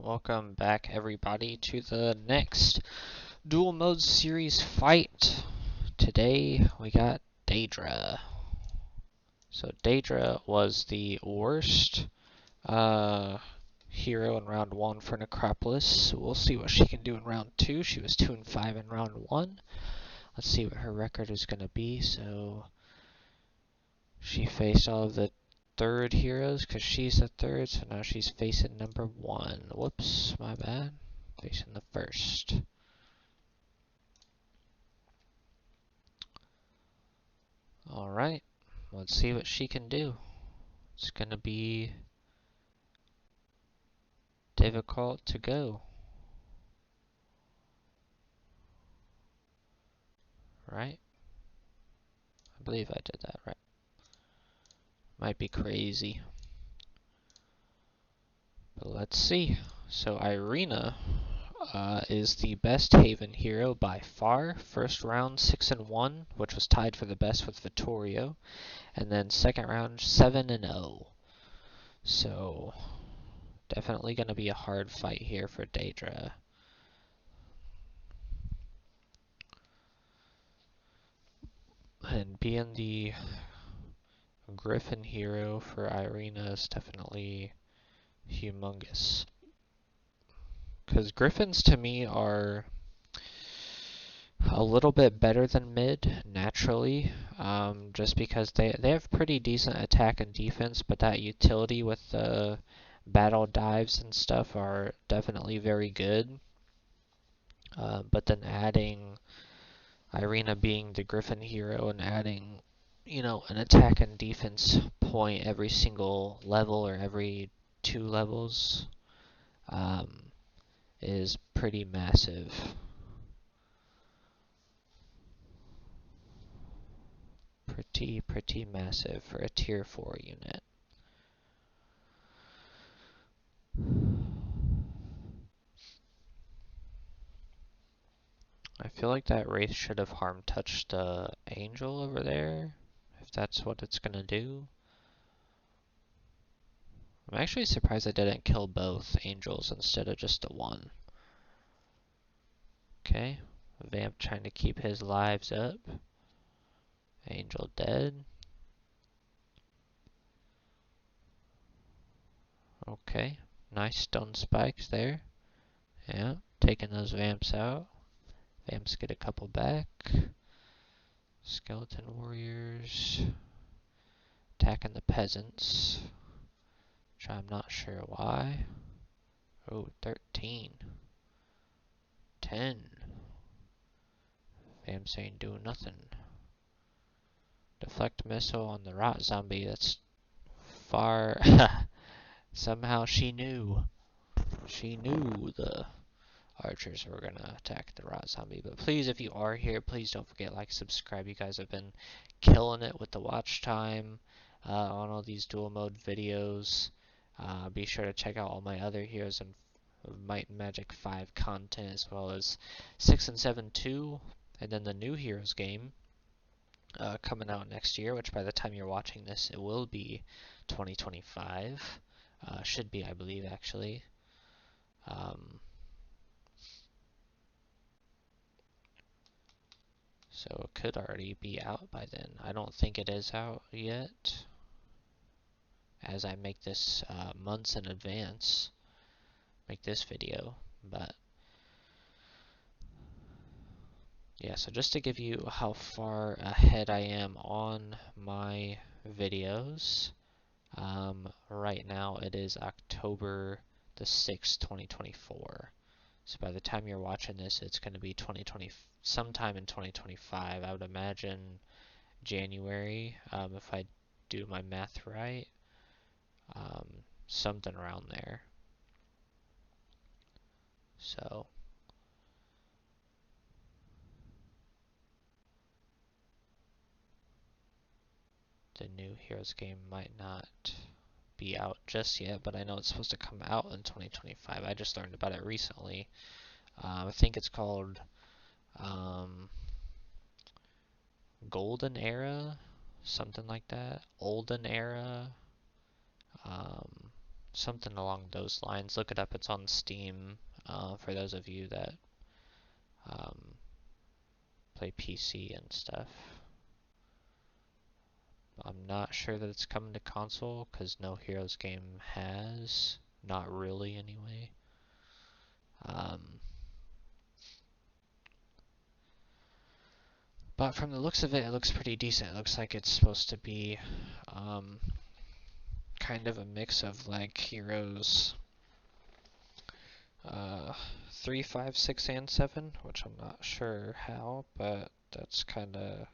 welcome back everybody to the next Duel Mode series fight. Today we got Deirdre. So Deirdre was the worst hero in round 1 for Necropolis. So we'll see what she can do in round 2. She was 2-5 in round 1. Let's see what her record is going to be. So she faced all of the third heroes because she's the third, so now she's facing number 1. Whoops, my bad. Facing the first. Alright, let's see what she can do. It's gonna be difficult to go. Right? I believe I did that right. Might be crazy. But let's see. So Irina is the best Haven hero by far. First round 6-1, which was tied for the best with Vittorio, and then second round 7-0. So definitely going to be a hard fight here for Deirdre. And being the Griffin hero for Irina is definitely humongous. Because Griffins to me are a little bit better than mid naturally, just because they have pretty decent attack and defense, but that utility with the battle dives and stuff are definitely very good. But then adding Irina being the Griffin hero and adding, you know, an attack and defense point every single level or every 2 levels is pretty massive. Pretty massive for a tier 4 unit. I feel like that Wraith should have harm touched the Angel over there, if that's what it's gonna do. I'm actually surprised I didn't kill both Angels instead of just the one. Okay, Vamp trying to keep his lives up. Angel dead. Okay, nice stun spikes there. Yeah, taking those Vamps out. Vamps get a couple back. Skeleton warriors attacking the peasants, which I'm not sure why. Oh, 13. 10. Vamps ain't doing nothing. Deflect missile on the rot zombie. That's far. Somehow she knew. She knew the archers were gonna attack the rot zombie. But please, if you are here, please don't forget like, subscribe. You guys have been killing it with the watch time on all these dual mode videos. Be sure to check out all my other heroes and Might and Magic 5 content, as well as 6 and 7 2, and then the new Heroes game coming out next year, which by the time you're watching this, it will be 2025. Should be, I believe, actually. So it could already be out by then. I don't think it is out yet, as I make this months in advance, make this video, but yeah, so just to give you how far ahead I am on my videos, right now it is October the 6th, 2024. So by the time you're watching this, it's going to be sometime in 2025. I would imagine January, if I do my math right, something around there. So the new Heroes game might not be out just yet, but I know it's supposed to come out in 2025. I just learned about it recently. I think it's called Golden Era, something like that. Olden Era, Something along those lines. Look it up. It's on Steam for those of you that play PC and stuff. I'm not sure that it's coming to console because no Heroes game has. Not really, anyway. But from the looks of it, it looks pretty decent. It looks like it's supposed to be kind of a mix of like Heroes 3, 5, 6, and 7, which I'm not sure how, but that's kind of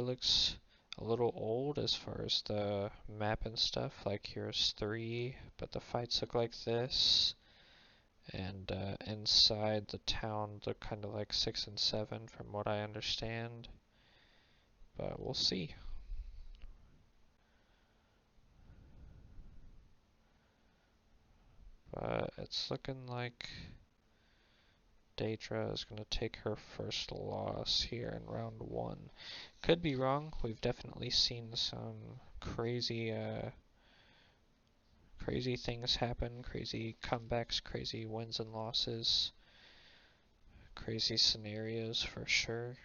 looks a little old as far as the map and stuff, like Heroes 3, but the fights look like this, and inside the town look kind of like 6 and 7 from what I understand, but we'll see. But it's looking like Deirdre is going to take her first loss here in round 1. Could be wrong. We've definitely seen some crazy things happen, crazy comebacks, crazy wins and losses, crazy scenarios for sure.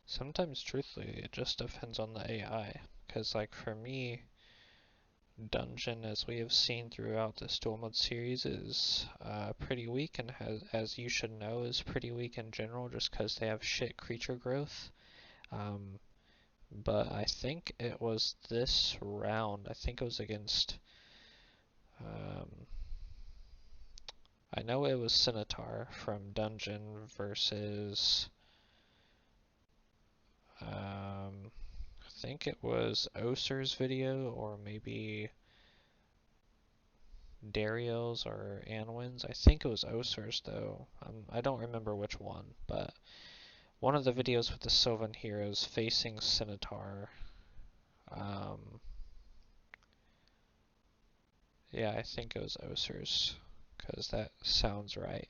Sometimes, truthfully, it just depends on the AI. Because, like, for me, Dungeon, as we have seen throughout this dual mode series, is pretty weak, and as you should know, is pretty weak in general just because they have shit creature growth. But I think it was this round, I think it was against, I know it was Centaur from Dungeon versus, I think it was Oser's video, or maybe Dariel's or Anwin's. I think it was Oser's though. I don't remember which one, but one of the videos with the Sylvan heroes facing Centaur. Yeah, I think it was Oser's, because that sounds right.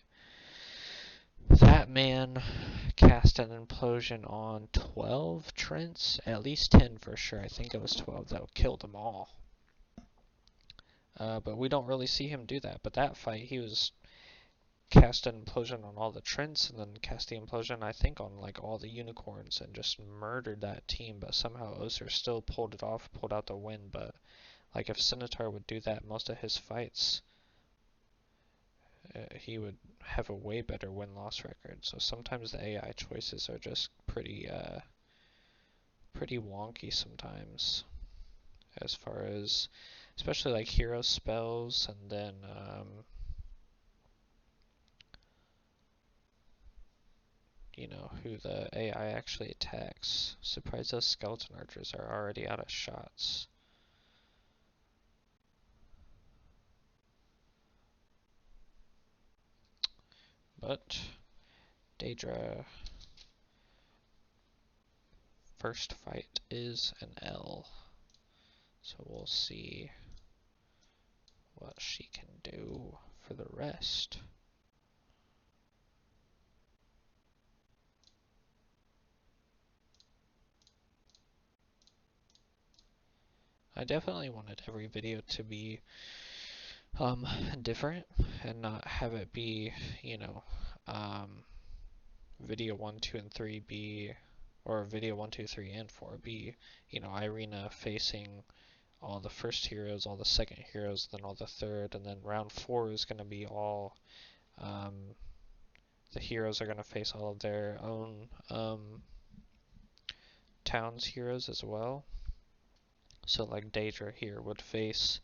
That man cast an implosion on 12 Trents, at least 10 for sure. I think it was 12 that killed them all. But we don't really see him do that. But that fight, he was cast an implosion on all the Trents, and then cast the implosion, I think, on like all the unicorns, and just murdered that team. But somehow Oser still pulled it off, pulled out the win. But like if Centaur would do that most of his fights, he would have a way better win-loss record. So sometimes the AI choices are just pretty wonky sometimes, as far as especially like hero spells, and then you know, who the AI actually attacks. Surprised those skeleton archers are already out of shots. But Deirdre, first fight is an L, so we'll see what she can do for the rest. I definitely wanted every video to be different, and not have it be, you know, video 1, 2, and 3 be, or video 1, 2, 3, and 4 be, you know, Irina facing all the first heroes, all the second heroes, then all the third, and then round 4 is going to be all, the heroes are going to face all of their own town's heroes as well. So like Deirdre here would face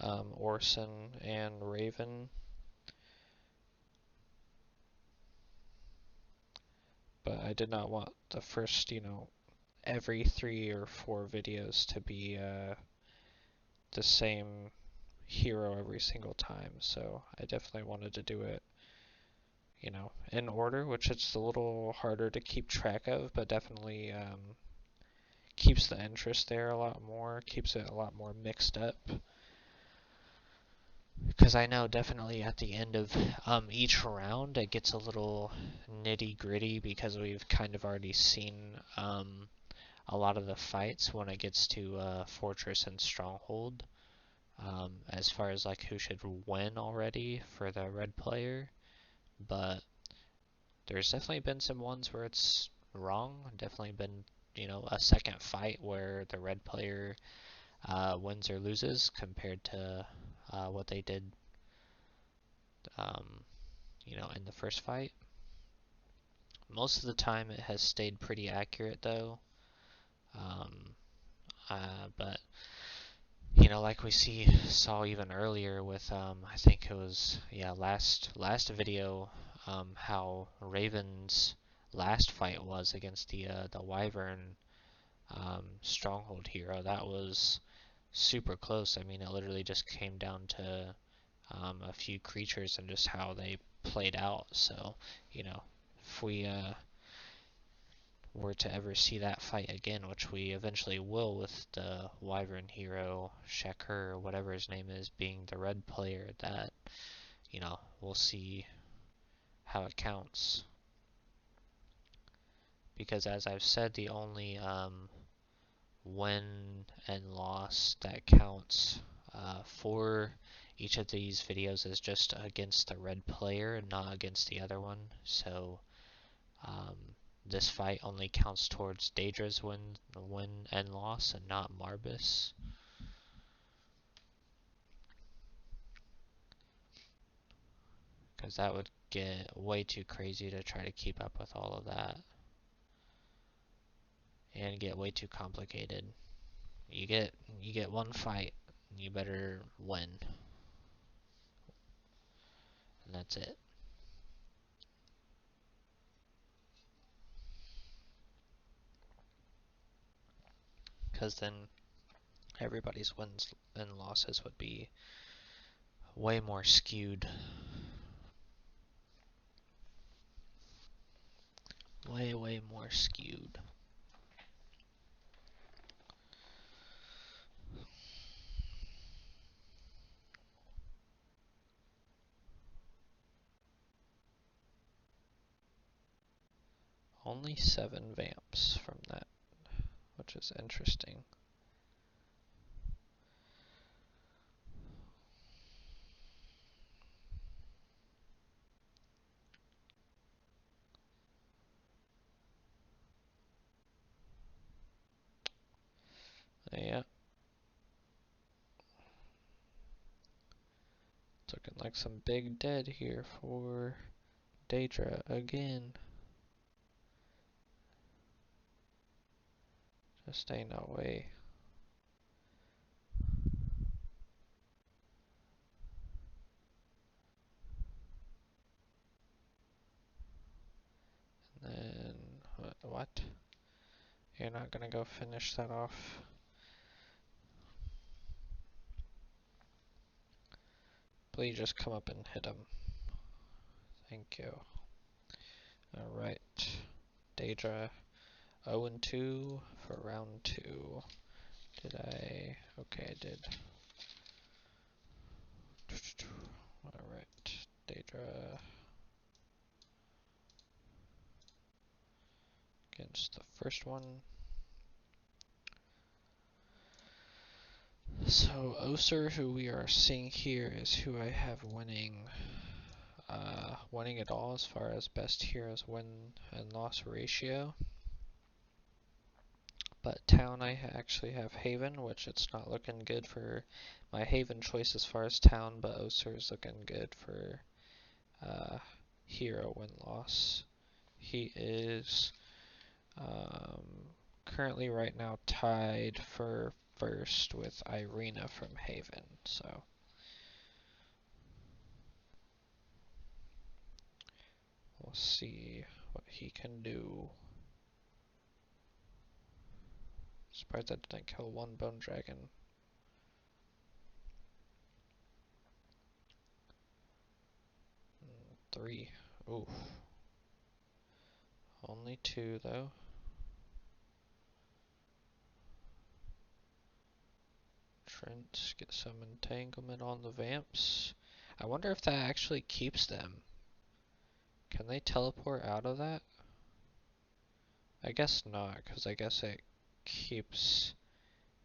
Orson and Raven. But I did not want the first, you know, every 3 or 4 videos to be the same hero every single time. So I definitely wanted to do it, you know, in order, which it's a little harder to keep track of, but definitely keeps the interest there a lot more, keeps it a lot more mixed up. Because I know definitely at the end of each round it gets a little nitty gritty because we've kind of already seen a lot of the fights when it gets to Fortress and Stronghold, as far as like who should win already for the red player. But there's definitely been some ones where it's wrong. Definitely been, a second fight where the red player wins or loses compared to what they did, um, in the first fight. Most of the time it has stayed pretty accurate though. But like we saw even earlier with I think it was last video, how Raven's last fight was against the Wyvern Stronghold hero. That was super close. I mean, it literally just came down to a few creatures and just how they played out. So, if we were to ever see that fight again, which we eventually will with the Wyvern hero, Shakur, or whatever his name is, being the red player, that, we'll see how it counts. Because as I've said, the only win and loss that counts for each of these videos is just against the red player and not against the other one. So this fight only counts towards Deirdre's win and loss and not Marbus. Because that would get way too crazy to try to keep up with all of that. And get way too complicated. You get one fight, you better win. And that's it. Because then everybody's wins and losses would be way more skewed. Way more skewed. Only 7 vamps from that, which is interesting. Yeah. It's looking like some big dead here for Deirdre again. Just staying away. And then, what? You're not gonna go finish that off? Please just come up and hit him. Thank you. Alright. Deirdre 0-2 for round 2. Did I? Okay, I did. Alright. Deirdre against the first one. So Oser, who we are seeing here, is who I have winning it all as far as best heroes win and loss ratio. But town, I actually have Haven, which it's not looking good for my Haven choice as far as town, but Oser is looking good for hero win-loss. He is currently right now tied for first with Irina from Haven, so we'll see what he can do. Surprised I didn't kill one bone dragon. Three. Oof. Only 2 though. entrance, get some entanglement on the vamps. I wonder if that actually keeps them. Can they teleport out of that? I guess not, because I guess it keeps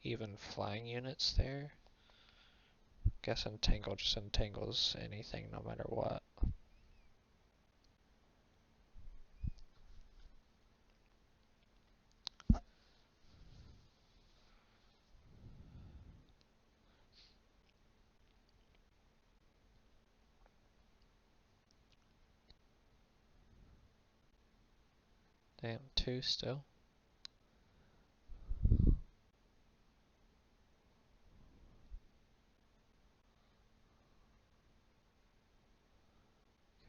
even flying units there. Guess entangle just entangles anything no matter what. Damn, 2 still.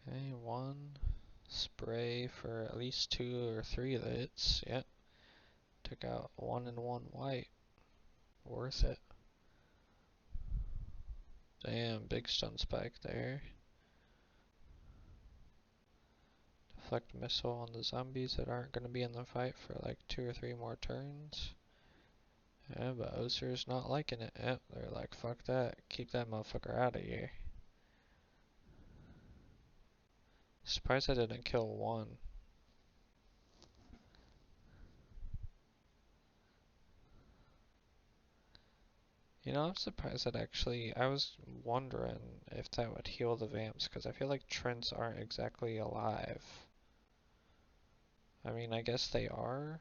Okay, 1. Spray for at least 2 or 3 of the hits. Yep. Took out 1 and 1 white. Worth it. Damn, big stun spike there. Deflect missile on the zombies that aren't going to be in the fight for like 2 or 3 more turns. Yeah, but Oser's not liking it. Yep, they're like, fuck that. Keep that motherfucker out of here. Surprised I didn't kill 1. You know, I'm surprised that actually, I was wondering if that would heal the vamps, because I feel like Trents aren't exactly alive. I mean, I guess they are.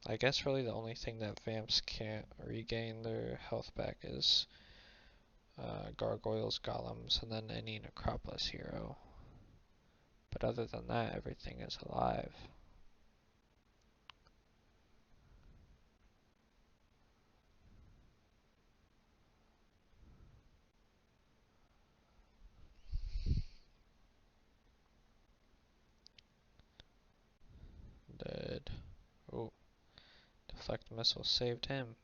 I guess really the only thing that vamps can't regain their health back is gargoyles, golems, and then any necropolis hero. But other than that, everything is alive. Dead. Oh, deflect missile saved him.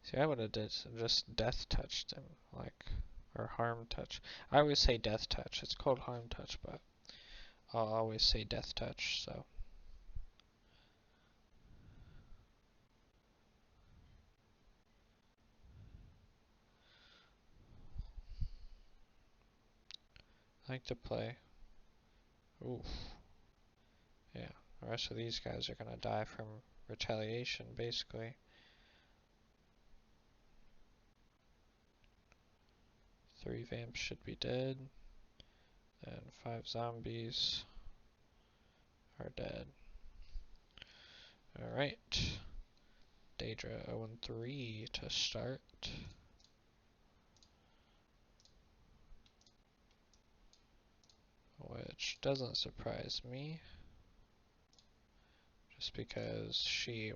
See, I would have just death touched him, like, or harm touch. I always say death touch. It's called harm touch, but I'll always say death touch, so. I like to play. Oof. Yeah, the rest of these guys are gonna die from retaliation, basically. 3 vamps should be dead, and 5 zombies are dead. Alright. Deirdre 0-3 to start. Which doesn't surprise me. Just because she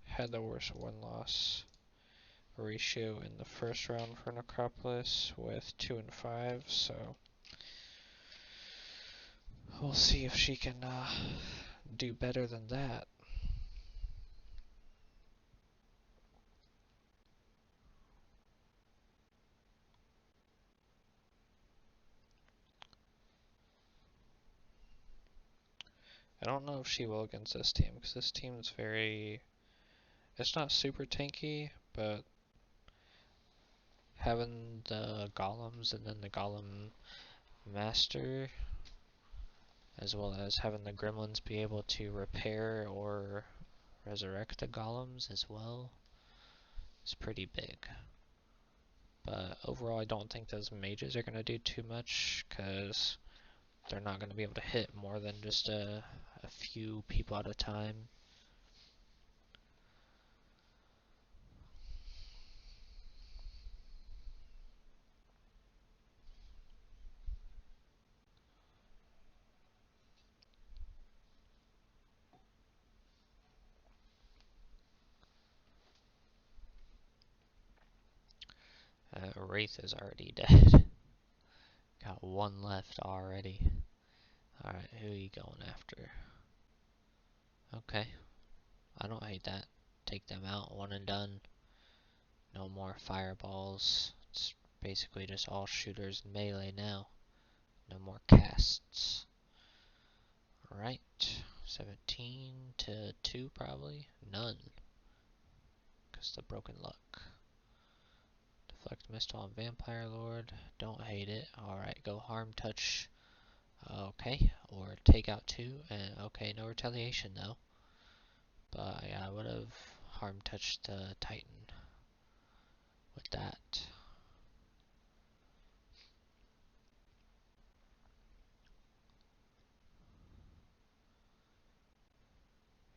had the worst win-loss ratio in the first round for Necropolis with 2 and 5, so we'll see if she can do better than that. I don't know if she will against this team, because this team is it's not super tanky, but having the golems and then the golem master, as well as having the gremlins be able to repair or resurrect the golems as well, is pretty big. But overall, I don't think those mages are going to do too much, because they're not going to be able to hit more than just a few people at a time. Wraith is already dead. Got 1 left already. Alright, who are you going after? Okay, I don't hate that. Take them out, 1 and done. No more fireballs. It's basically just all shooters and melee now. No more casts. Alright. 17 to 2 probably. None. Because the broken luck. Deflect Mist on Vampire Lord. Don't hate it. Alright, go harm touch. Okay. Or take out 2. And okay, no retaliation though. But yeah, I would have harm touched the Titan with that.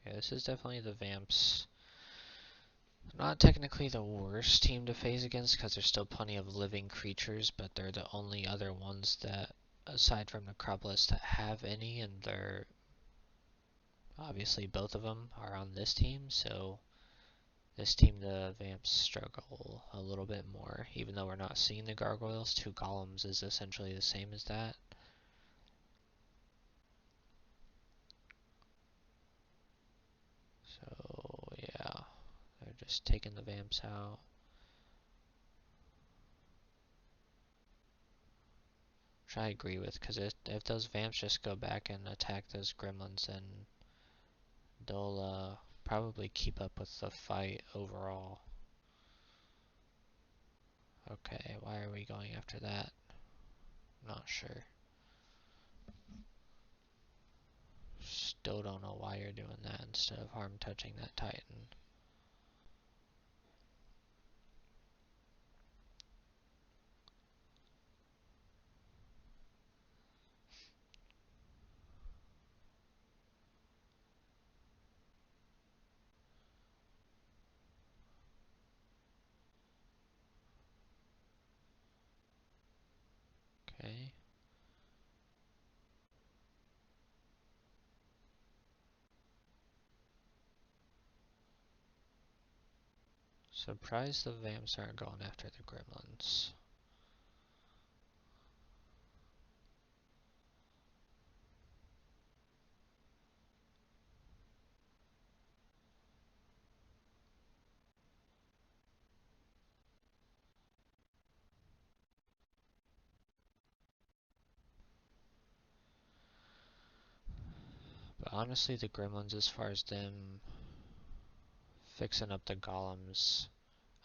Yeah, this is definitely the Vamps. Not technically the worst team to phase against because there's still plenty of living creatures, but they're the only other ones that, aside from Necropolis, that have any, and they're obviously both of them are on this team, so this team, the Vamps, struggle a little bit more. Even though we're not seeing the Gargoyles, 2 Golems is essentially the same as that. So, yeah, they're just taking the Vamps out. Which I agree with, because if those Vamps just go back and attack those Gremlins, then they'll probably keep up with the fight overall. Okay, why are we going after that? Not sure. Still don't know why you're doing that instead of harm touching that Titan. Okay. Surprised the Vamps aren't going after the Gremlins. But honestly, the Gremlins, as far as them fixing up the Golems,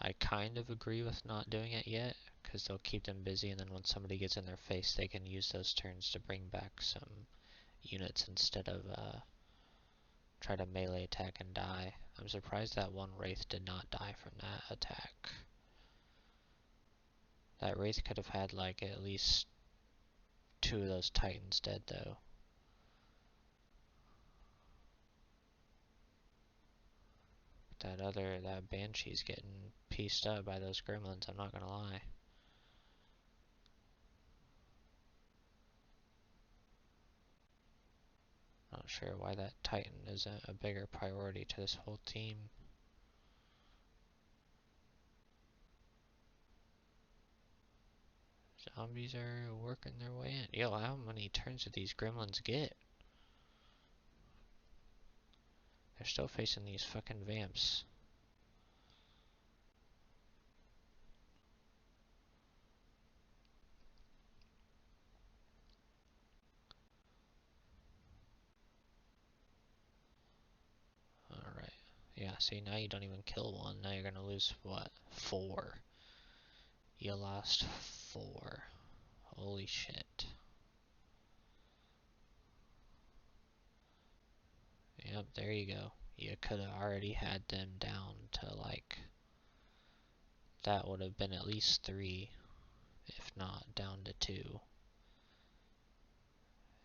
I kind of agree with not doing it yet, because they'll keep them busy, and then when somebody gets in their face, they can use those turns to bring back some units instead of try to melee attack and die. I'm surprised that one Wraith did not die from that attack. That Wraith could have had like at least 2 of those Titans dead though. That Banshee's getting pieced up by those Gremlins, I'm not gonna lie. Not sure why that Titan isn't a bigger priority to this whole team. Zombies are working their way in. Yo, how many turns did these Gremlins get? They're still facing these fucking Vamps. Alright. Yeah, see, now you don't even kill one. Now you're gonna lose, what, 4? You lost 4. Holy shit. Yep, there you go. You could have already had them down to like, that would have been at least 3, if not down to 2.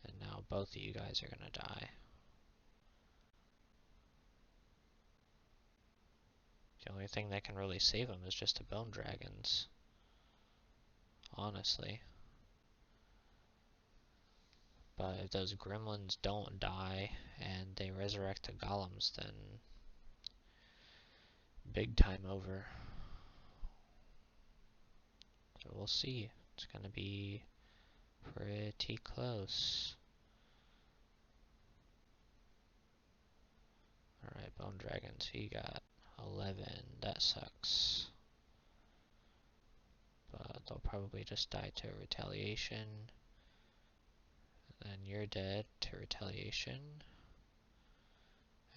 And now both of you guys are gonna die. The only thing that can really save them is just the Bone Dragons. Honestly. But if those Gremlins don't die and they resurrect the Golems, then big time over. So we'll see. It's gonna be pretty close. Alright, Bone Dragons, you got 11. That sucks. But they'll probably just die to retaliation. And you're dead to retaliation.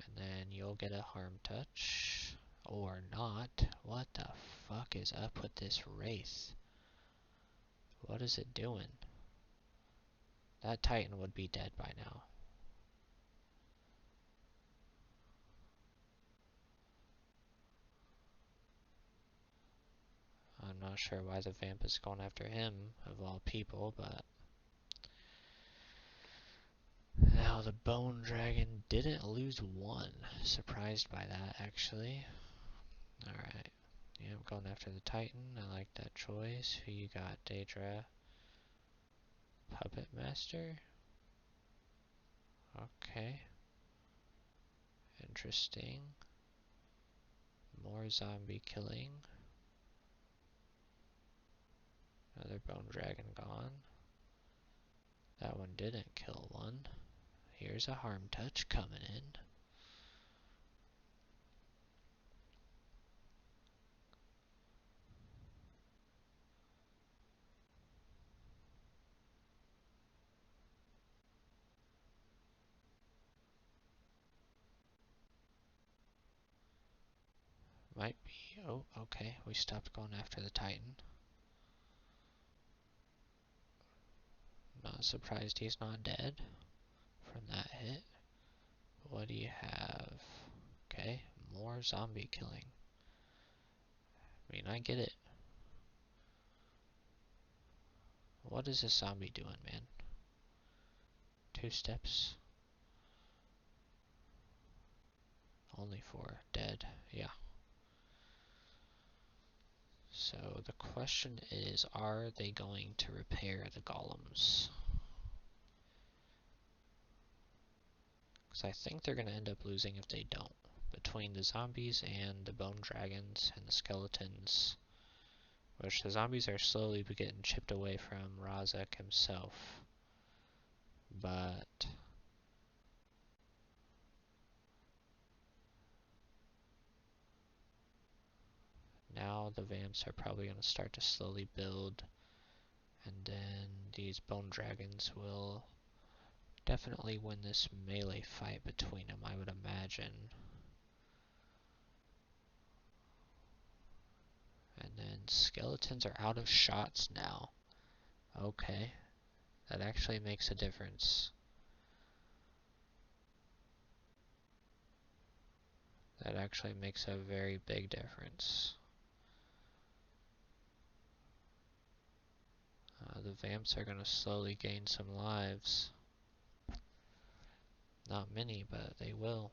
And then you'll get a harm touch. Or not. What the fuck is up with this Wraith? What is it doing? That Titan would be dead by now. I'm not sure why the Vamp is going after him, of all people, but... Now the Bone Dragon didn't lose one. Surprised by that, actually. Alright. Yeah, I'm going after the Titan. I like that choice. Who you got, Deirdre? Puppet Master? Okay. Interesting. More zombie killing. Another Bone Dragon gone. That one didn't kill one. Here's a harm touch coming in. Might be. Oh, okay. We stopped going after the Titan. Not surprised he's not dead from that hit. What do you have? Okay, more zombie killing. I mean, I get it. What is this zombie doing, man? 2 steps. Only 4. Dead. Yeah. So the question is, are they going to repair the golems? Because I think they're going to end up losing if they don't. Between the zombies and the bone dragons and the skeletons. Which the zombies are slowly getting chipped away from Razak himself. But... now the vamps are probably going to start to slowly build, and then these bone dragons will definitely win this melee fight between them, I would imagine. And then skeletons are out of shots now. Okay, that actually makes a difference. That actually makes a very big difference. The vamps are going to slowly gain some lives. Not many, but they will.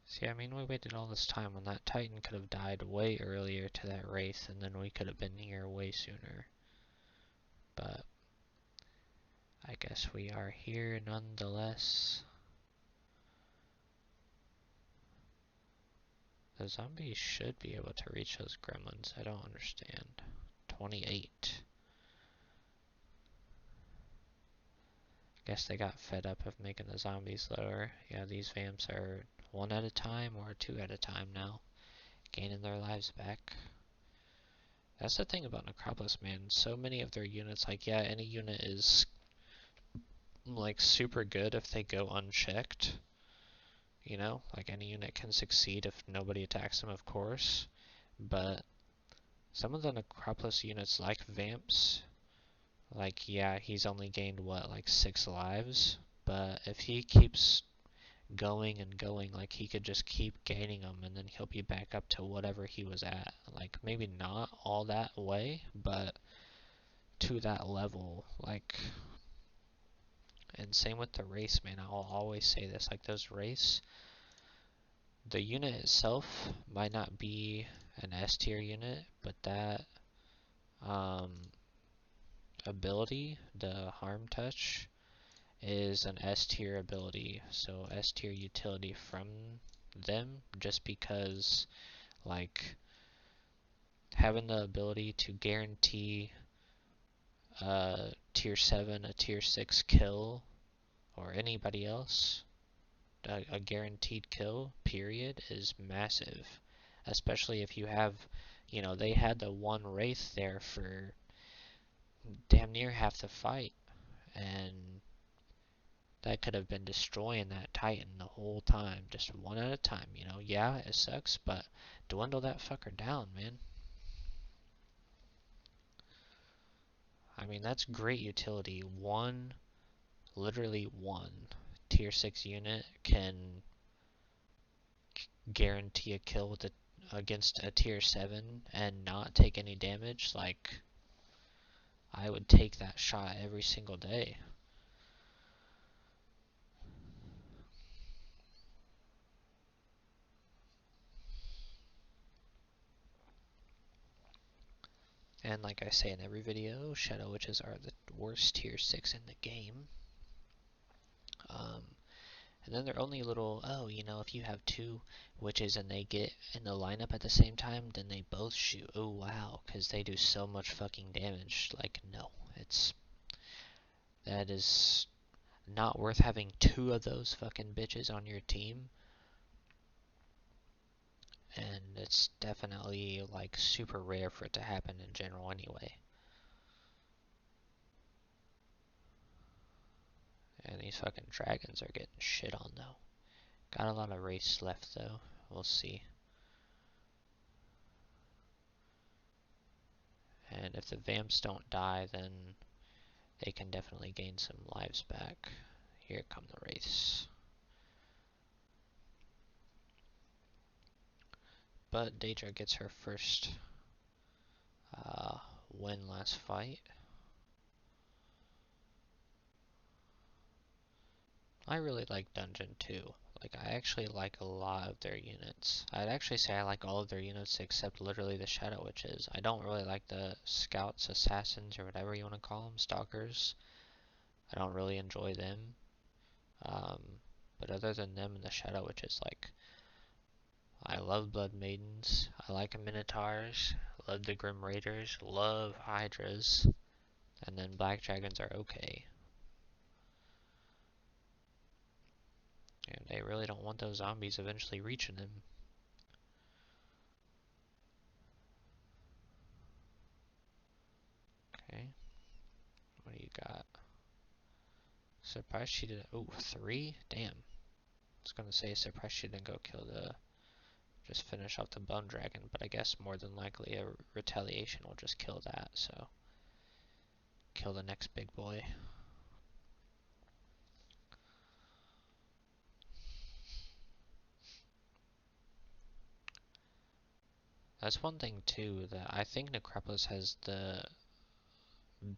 See, I mean, we waited all this time when that Titan could have died way earlier to that Wraith, and then we could have been here way sooner. But I guess we are here nonetheless. The zombies should be able to reach those gremlins. I don't understand. 28. Guess they got fed up of making the zombies lower. Yeah, these vamps are 1 at a time or 2 at a time now, gaining their lives back. That's the thing about Necropolis, man. So many of their units, like, yeah, any unit is like super good if they go unchecked. You know, like any unit can succeed if nobody attacks them, of course. But some of the Necropolis units, like Vamps, like, yeah, he's only gained, what, like 6 lives? But if he keeps going and going, like, he could just keep gaining them, and then he'll be back up to whatever he was at. Like, maybe not all that way, but to that level, like... And same with the race, man. I'll always say this, like, those race, the unit itself might not be an S tier unit, but that ability, the harm touch, is an S tier ability, so S tier utility from them, just because, like, having the ability to guarantee a tier 7, a tier 6 kill, or anybody else, a guaranteed kill, period, is massive. Especially if you have, you know, they had the one Wraith there for damn near half the fight, and that could have been destroying that Titan the whole time, just one at a time, you know. Yeah, it sucks, but dwindle that fucker down, man. I mean, that's great utility. Literally one tier 6 unit can guarantee a kill with against a tier 7 and not take any damage. Like, I would take that shot every single day. And like I say in every video, Shadow Witches are the worst tier 6 in the game. And then they're only little, oh, you know, if you have two witches and they get in the lineup at the same time, then they both shoot. Oh, wow, because they do so much fucking damage. Like, no, that is not worth having two of those fucking bitches on your team. And it's definitely, like, super rare for it to happen in general anyway. And these fucking dragons are getting shit on, though. Got a lot of race left, though. We'll see. And if the vamps don't die, then they can definitely gain some lives back. Here come the wraiths. But Deirdre gets her first win last fight. I really like Dungeon 2. Like, I actually like a lot of their units. I'd actually say I like all of their units except literally the Shadow Witches. I don't really like the Scouts, Assassins, or whatever you want to call them, Stalkers. I don't really enjoy them. But other than them and the Shadow Witches, like, I love Blood Maidens, I like Minotaurs, love the Grim Raiders, love Hydras, and then Black Dragons are okay. And they really don't want those zombies eventually reaching them. Okay. What do you got? Surprised she didn't. Oh, 3? Damn. I was gonna say, surprised she didn't go kill the. Just finish off the Bone Dragon, but I guess more than likely a retaliation will just kill that, so. Kill the next big boy. That's one thing, too, that I think Necropolis has the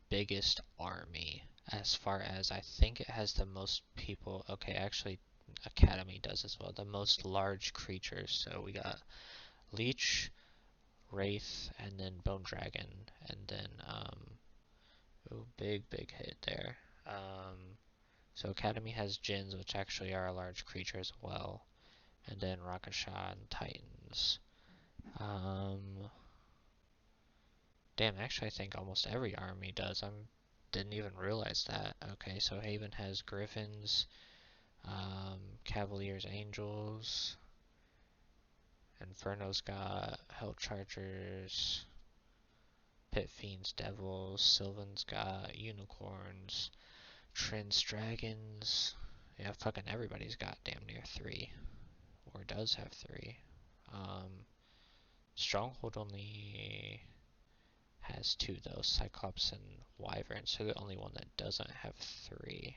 biggest army as far as I think it has the most people. Okay, actually, Academy does as well. The most large creatures. So we got Leech, Wraith, and then Bone Dragon, and then oh, big hit there. So Academy has Jinns, which actually are a large creature as well, and then Rakasha and Titans. Damn, actually I think almost every army does. Didn't even realize that. Okay, so Haven has Griffins, Cavaliers, Angels, Inferno's got Hell Chargers, Pit Fiends, Devils, Sylvan's got Unicorns, Trins, Dragons. Yeah, fucking everybody's got damn near 3, or does have 3. Stronghold only has 2 though, Cyclops and Wyvern, so the only one that doesn't have 3.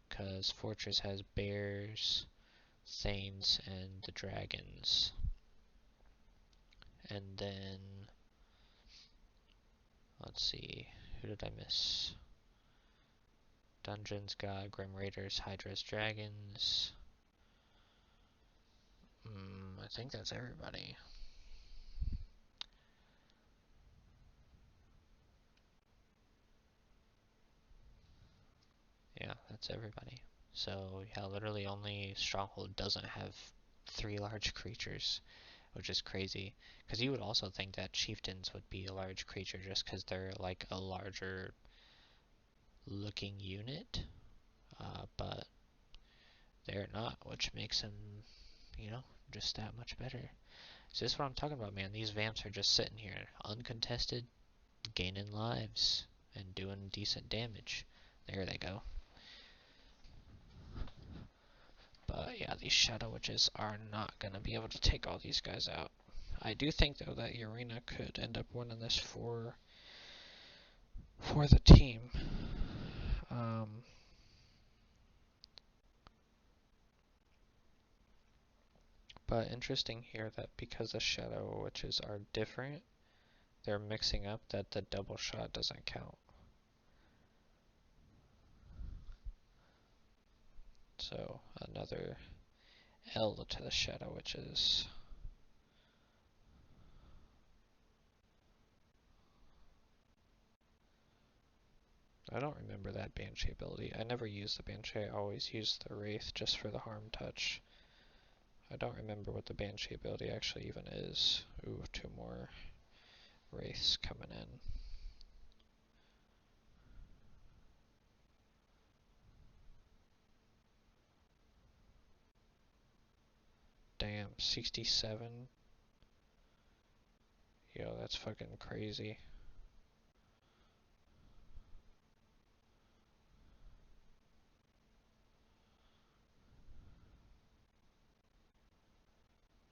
Because Fortress has Bears, Thanes, and the Dragons. And then, let's see, who did I miss? Dungeons got Grim Raiders, Hydras, Dragons. I think that's everybody. Yeah, that's everybody. So, yeah, literally only Stronghold doesn't have 3 large creatures, which is crazy. Because you would also think that Chieftains would be a large creature just because they're like a larger looking unit. But they're not, which makes them, just that much better. So this is what I'm talking about, man. These vamps are just sitting here, uncontested, gaining lives, and doing decent damage. There they go. But yeah, these Shadow Witches are not going to be able to take all these guys out. I do think, though, that Irina could end up winning this for the team. But interesting here that because the Shadow Witches are different, they're mixing up that the double shot doesn't count. So another L to the Shadow Witches. I don't remember that Banshee ability. I never used the Banshee, I always used the Wraith just for the harm touch. I don't remember what the Banshee ability actually even is. Ooh, 2 more Wraiths coming in. Damn, 67? Yo, that's fucking crazy.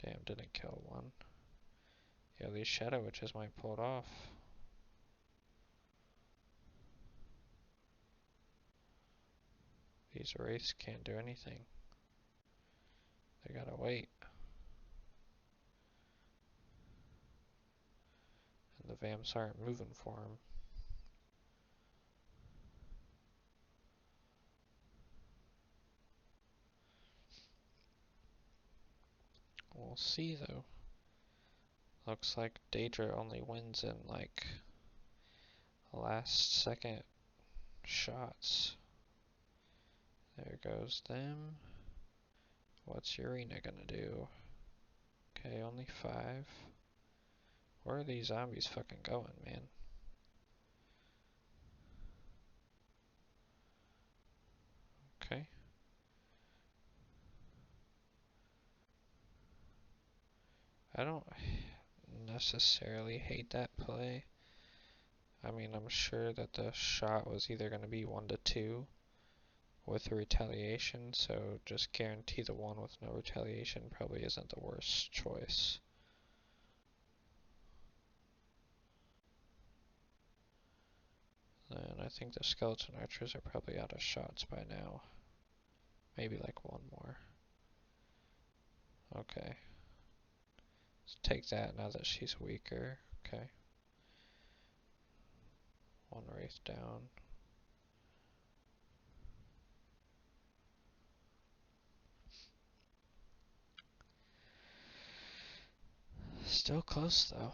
Damn, didn't kill one. Yo, these Shadow Witches might pull it off. These Wraiths can't do anything. They gotta wait. And the Vamps aren't moving for him. We'll see, though. Looks like Deirdre only wins in, like, last second shots. There goes them. What's Irina gonna do? Okay, only 5. Where are these zombies fucking going, man? Okay. I don't necessarily hate that play. I mean, I'm sure that the shot was either going to be 1 to 2 with a retaliation, so just guarantee the one with no retaliation probably isn't the worst choice. And I think the skeleton archers are probably out of shots by now. Maybe like 1 more. Okay. Let's take that now that she's weaker. Okay. 1 wraith down. Still close though.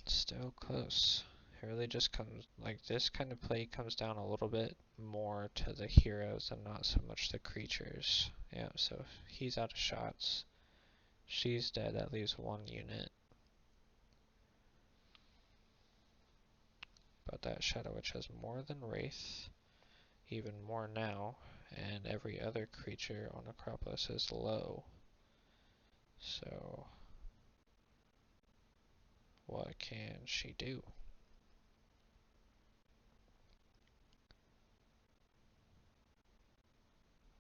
Still close. It really just comes, like, this kind of play comes down a little bit more to the heroes and not so much the creatures. Yeah, so he's out of shots. She's dead, that leaves 1 unit. But that Shadow Witch has more than Wraith, even more now, and every other creature on Acropolis is low. So, what can she do?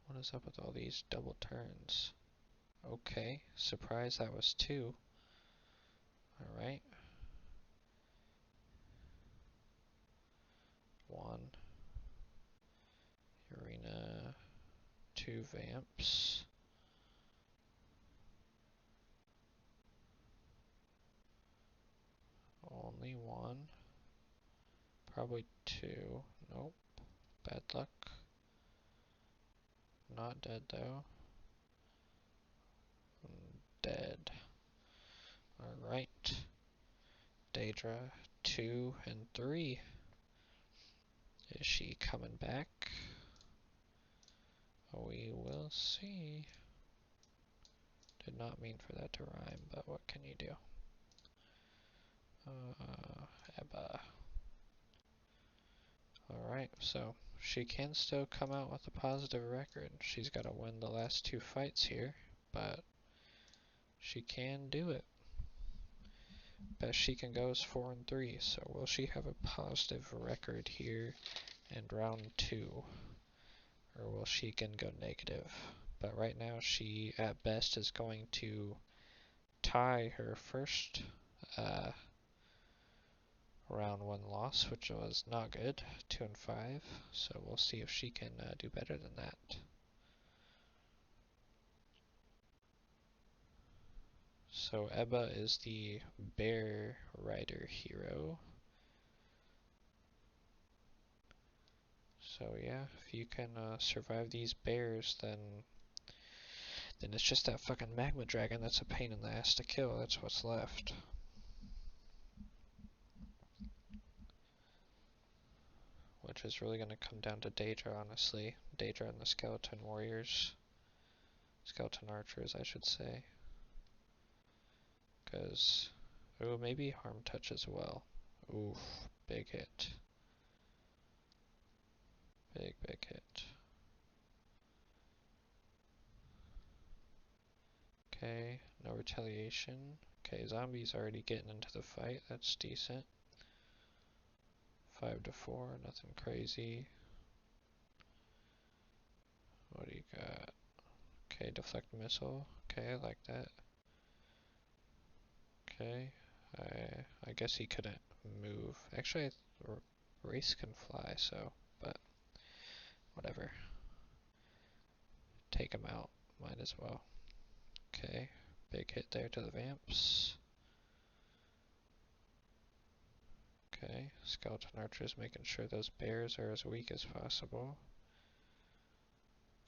What is up with all these double turns? Okay, surprise that was 2. Alright. 1. Irina. 2 vamps. Only 1. Probably 2. Nope. Bad luck. Not dead though. Dead. Alright. Deirdre, 2 and 3. Is she coming back? We will see. Did not mean for that to rhyme, but what can you do? Ebba. Alright, so she can still come out with a positive record. She's got to win the last 2 fights here, but she can do it. Best she can go is 4-3, so will she have a positive record here in round 2? Or will she can go negative? But right now she at best is going to tie her first round 1 loss, which was not good, 2-5. So we'll see if she can do better than that. So Ebba is the bear rider hero. So yeah, if you can survive these bears, then it's just that fucking magma dragon that's a pain in the ass to kill. That's what's left. Which is really going to come down to Deirdre, honestly. Deirdre and the skeleton warriors. Skeleton archers, I should say. Because, oh, maybe harm touch as well. Oof, big hit. Big hit. Okay, no retaliation. Okay, zombies already getting into the fight. That's decent. 5-4, nothing crazy. What do you got? Okay, deflect missile. Okay, I like that. Okay, I guess he couldn't move. Actually, Race can fly, so, but whatever. Take him out, might as well. Okay, big hit there to the Vamps. Okay, Skeleton Archers making sure those bears are as weak as possible.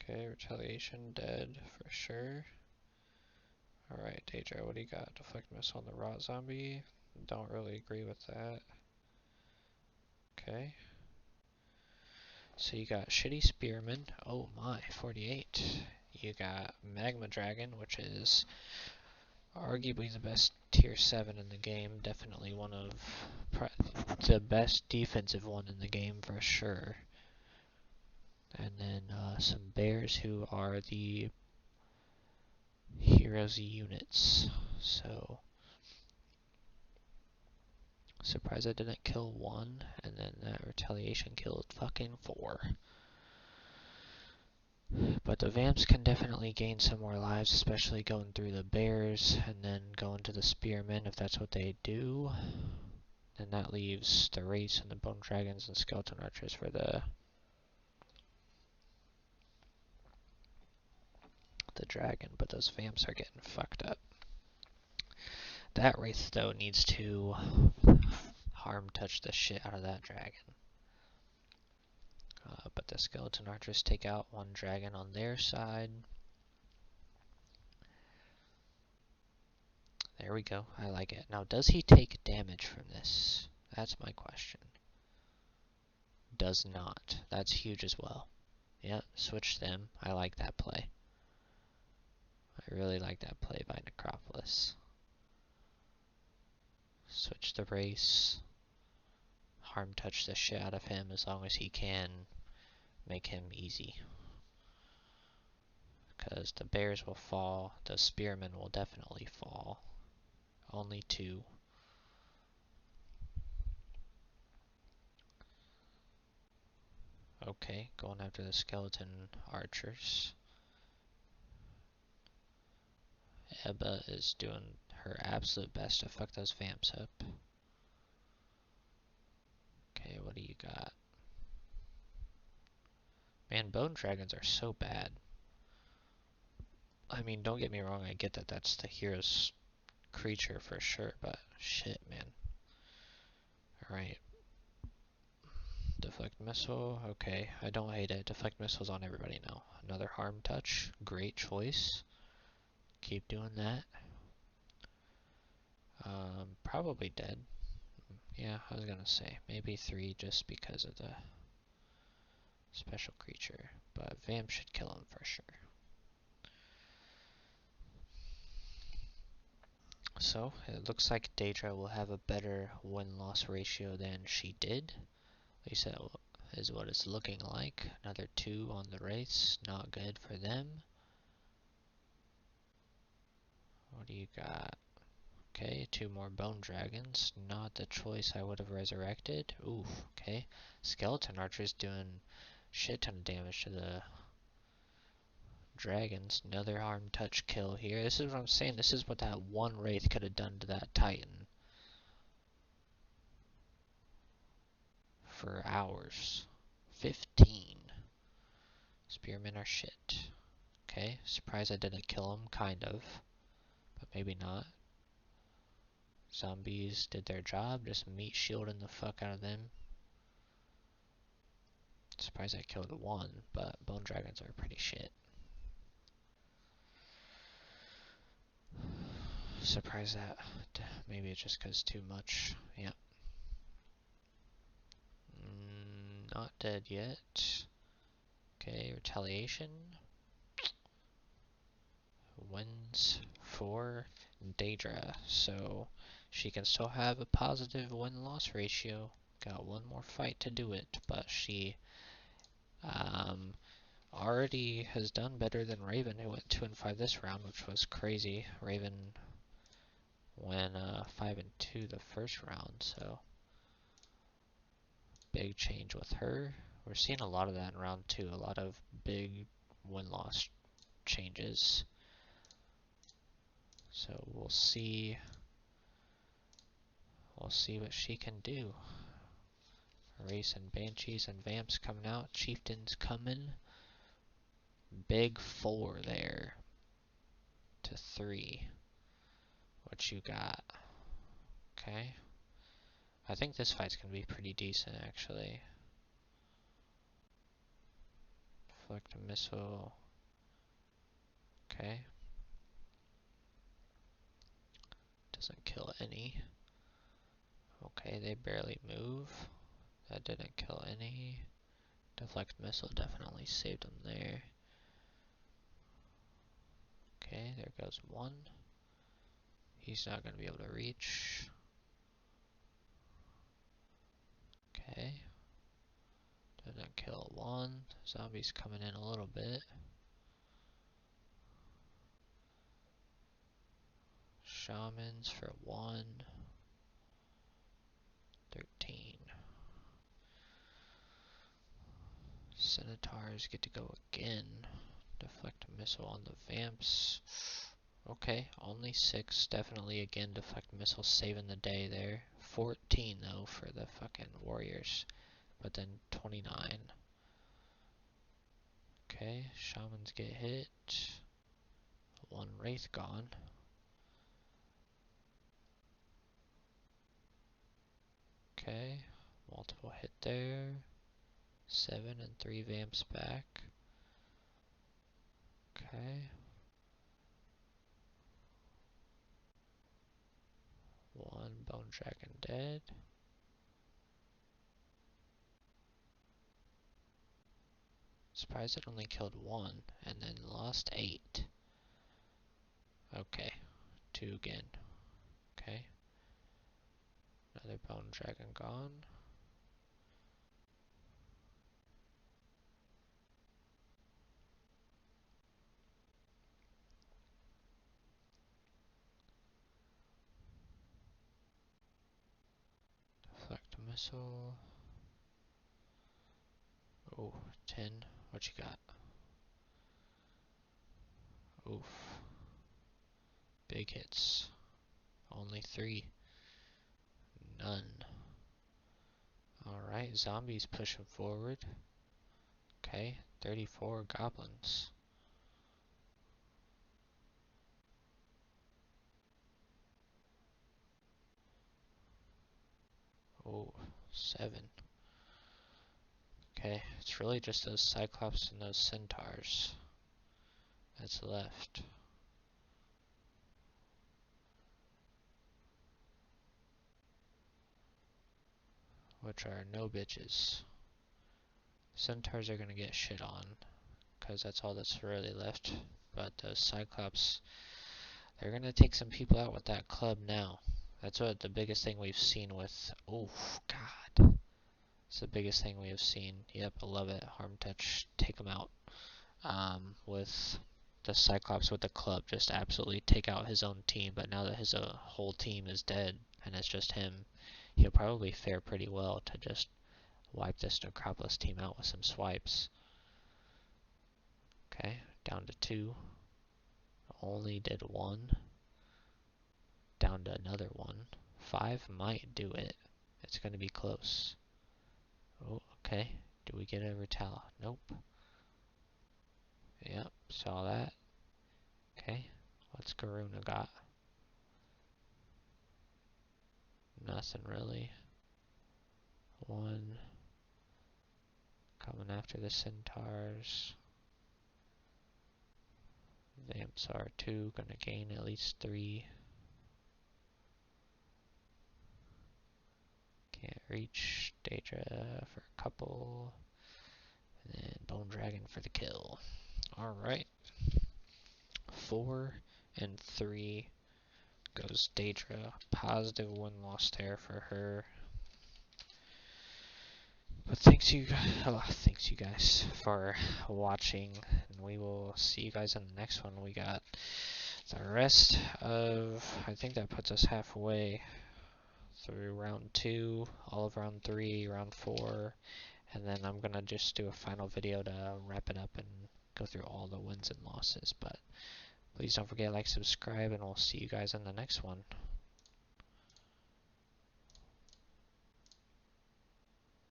Okay, retaliation dead for sure. Alright, Deirdre, what do you got? Deflect missile on the rot zombie. Don't really agree with that. Okay. So you got Shitty Spearman. Oh my, 48. You got Magma Dragon, which is arguably the best tier 7 in the game. Definitely one of the best defensive one in the game for sure. And then some bears who are the heroes units. So surprised I didn't kill 1, and then that retaliation killed fucking 4. But the Vamps can definitely gain some more lives, especially going through the bears and then going to the spearmen if that's what they do. Then that leaves the Wraiths and the Bone Dragons and Skeleton Archers for the dragon, but those Vamps are getting fucked up. That Wraith though needs to harm touch the shit out of that dragon. But the Skeleton Archers take out 1 dragon on their side. There we go, I like it. Now does he take damage from this? That's my question. Does not. That's huge as well. Yep, switch them. I like that play. I really like that play by Necropolis. Switch the race. Harm touch the shit out of him as long as he can make him easy. Because the bears will fall. The spearmen will definitely fall. Only 2. Okay, going after the skeleton archers. Ebba is doing her absolute best to fuck those Vamps up. Okay, what do you got? Man, Bone Dragons are so bad. I mean, don't get me wrong, I get that that's the hero's creature for sure, but shit, man. Alright. Deflect missile, okay, I don't hate it. Deflect missiles on everybody now. Another harm touch, great choice. Keep doing that. Probably dead. Yeah, I was gonna say, maybe 3 just because of the special creature, but Vamp should kill him for sure. So, it looks like Deirdre will have a better win-loss ratio than she did. At least is what it's looking like. Another 2 on the race, not good for them. What do you got? Okay, 2 more bone dragons. Not the choice I would have resurrected. Oof, okay. Skeleton archers doing shit ton of damage to the dragons. Another arm touch kill here. This is what I'm saying. This is what that one wraith could have done to that titan. For hours. 15. Spearmen are shit. Okay, surprised I didn't kill him, kind of. But maybe not. Zombies did their job, just meat shielding the fuck out of them. Surprised I killed 1, but bone dragons are pretty shit. Surprised that. Maybe it's just because too much. Yep. Not dead yet. Okay, retaliation. Wins for Deirdre, so she can still have a positive win-loss ratio. Got 1 more fight to do it, but she already has done better than Raven, who went 2 and 5 this round, which was crazy. Raven went 5 and 2 the first round, so big change with her. We're seeing a lot of that in round 2, a lot of big win-loss changes. So we'll see what she can do. Race and Banshees and Vamps coming out. Chieftains coming. Big 4 there to 3. What you got? Okay. I think this fight's gonna be pretty decent, actually. Deflect a missile. Okay. Doesn't kill any. Okay, they barely move. That didn't kill any. Deflect missile definitely saved them there. Okay, there goes 1. He's not gonna be able to reach. Okay. Doesn't kill 1. Zombies coming in a little bit. Shamans for 1. 13. Centaurs get to go again. Deflect a missile on the Vamps. Okay, only 6. Definitely again deflect missile saving the day there. 14 though for the fucking warriors. But then 29. Okay, shamans get hit. 1 wraith gone. Okay, multiple hit there. 7 and 3 Vamps back. Okay. 1 Bone Dragon dead. Surprised it only killed 1 and then lost 8. Okay, 2 again. Okay. Another Bone Dragon gone. Deflect a missile. Oh, 10. What you got? Oof. Big hits. Only 3. None. Alright, zombies pushing forward. Okay, 34 goblins. Oh, 7. Okay, it's really just those Cyclops and those Centaurs that's left. Which are no bitches. Centaurs are gonna get shit on, because that's all that's really left. But those Cyclops, they're gonna take some people out with that club now. That's what the biggest thing we've seen with... Oh, God. It's the biggest thing we have seen. Yep, I love it. Harm touch, take him out. With the Cyclops with the club, just absolutely take out his own team. But now that his whole team is dead and it's just him, he'll probably fare pretty well to just wipe this Necropolis team out with some swipes. Okay, down to 2. Only did 1. Down to another 1. 5 might do it. It's going to be close. Oh, okay. Do we get a retaliate? Nope. Yep, saw that. Okay, what's Garuna got? Nothing really. 1. Coming after the Centaurs. Vamps are 2. Gonna gain at least 3. Can't reach. Deirdre for a couple. And then Bone Dragon for the kill. Alright. 4 and 3 goes Deirdre. Positive win-loss there for her. But thanks you guys for watching, and we will see you guys in the next one. We got the rest of, I think that puts us halfway through round 2, all of round 3, round 4, and then I'm gonna just do a final video to wrap it up and go through all the wins and losses. But please don't forget to like, subscribe, and we'll see you guys in the next one.